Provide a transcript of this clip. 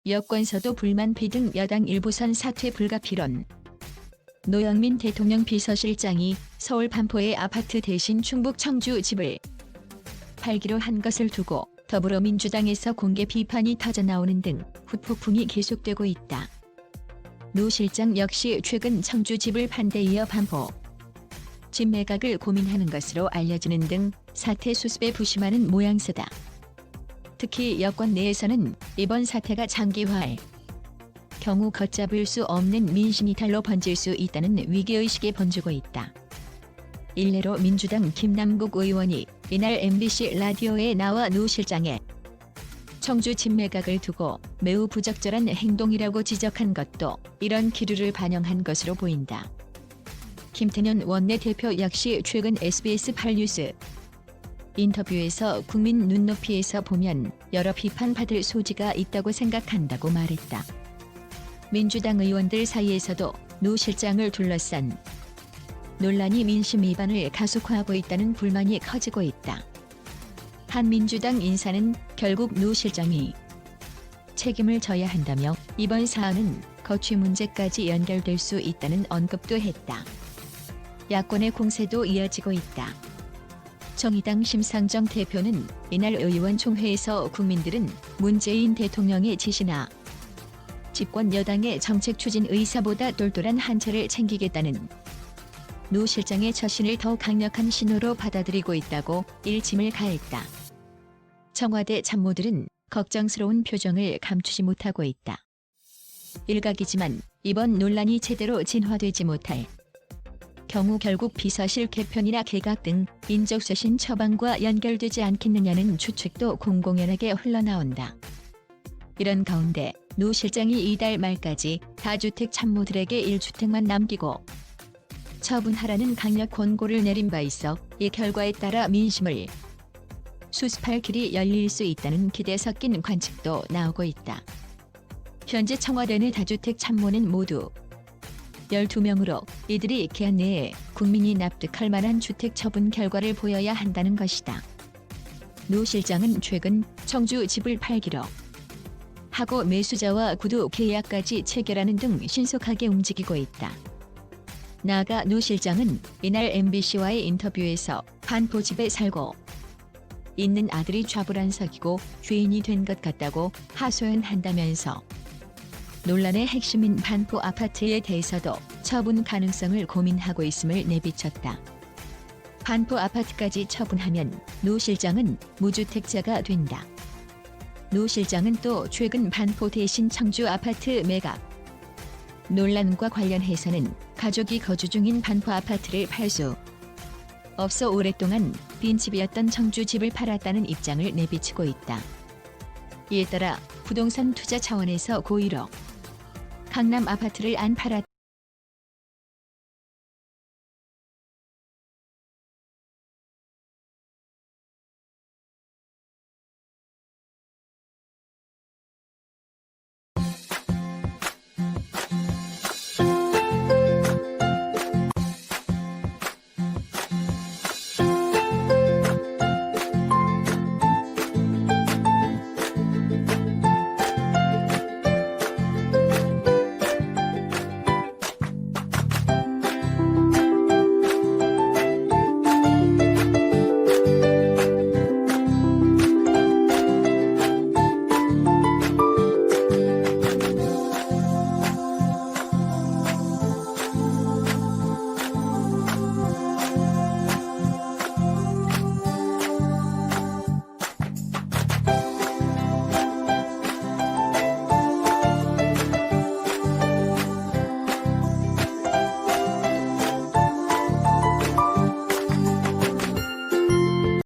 여권서도 불만 비등 여당 일부선 사퇴 불가피론. 노영민 대통령 비서실장이 서울 반포의 아파트 대신 충북 청주 집을 팔기로 한 것을 두고 더불어민주당에서 공개 비판이 터져나오는 등 후폭풍이 계속되고 있다. 노 실장 역시 최근 청주 집을 판 데 이어 반포 집 매각을 고민하는 것으로 알려지는 등 사태 수습에 부심하는 모양새다. 특히 여권 내에서는 이번 사태가 장기화할 경우 걷잡을 수 없는 민심 이탈로 번질 수 있다는 위기의식에 번지고 있다. 일례로 민주당 김남국 의원이 이날 MBC 라디오에 나와 노 실장의 청주 집 매각을 두고 매우 부적절한 행동이라고 지적한 것도 이런 기류를 반영한 것으로 보인다. 김태년 원내대표 역시 최근 SBS 8뉴스 인터뷰에서 국민 눈높이에서 보면 여러 비판받을 소지가 있다고 생각한다고 말했다. 민주당 의원들 사이에서도 노 실장을 둘러싼 논란이 민심 위반을 가속화하고 있다는 불만이 커지고 있다. 한 민주당 인사는 결국 노 실장이 책임을 져야 한다며 이번 사안은 거취 문제까지 연결될 수 있다는 언급도 했다. 야권의 공세도 이어지고 있다. 정의당 심상정 대표는 이날 의원총회에서 국민들은 문재인 대통령의 지시나 집권 여당의 정책 추진 의사보다 똘똘한 한 채를 챙기겠다는 노 실장의 처신을 더 강력한 신호로 받아들이고 있다고 일침을 가했다. 청와대 참모들은 걱정스러운 표정을 감추지 못하고 있다. 일각이지만 이번 논란이 제대로 진화되지 못할 경우 결국 비서실 개편이나 개각 등 인적쇄신 처방과 연결되지 않겠느냐는 추측도 공공연하게 흘러나온다. 이런 가운데 노 실장이 이달 말까지 다주택 참모들에게 1주택만 남기고 처분하라는 강력 권고를 내린 바 있어 이 결과에 따라 민심을 수습할 길이 열릴 수 있다는 기대 섞인 관측도 나오고 있다. 현재 청와대 내 다주택 참모는 모두 12명으로 이들이 기한 내에 국민이 납득할 만한 주택 처분 결과를 보여야 한다는 것이다. 노 실장은 최근 청주 집을 팔기로 하고 매수자와 구두 계약까지 체결하는 등 신속하게 움직이고 있다. 나아가 노 실장은 이날 MBC와의 인터뷰에서 반포 집에 살고 있는 아들이 좌불안석이고 죄인이 된 것 같다고 하소연한다면서 논란의 핵심인 반포 아파트에 대해서도 처분 가능성을 고민하고 있음을 내비쳤다. 반포 아파트까지 처분하면 노 실장은 무주택자가 된다. 노 실장은 또 최근 반포 대신 청주 아파트 매각 논란과 관련해서는 가족이 거주 중인 반포 아파트를 팔 수 없어 오랫동안 빈집이었던 청주 집을 팔았다는 입장을 내비치고 있다. 이에 따라 부동산 투자 차원에서 고의로 강남 아파트를 안 팔았다.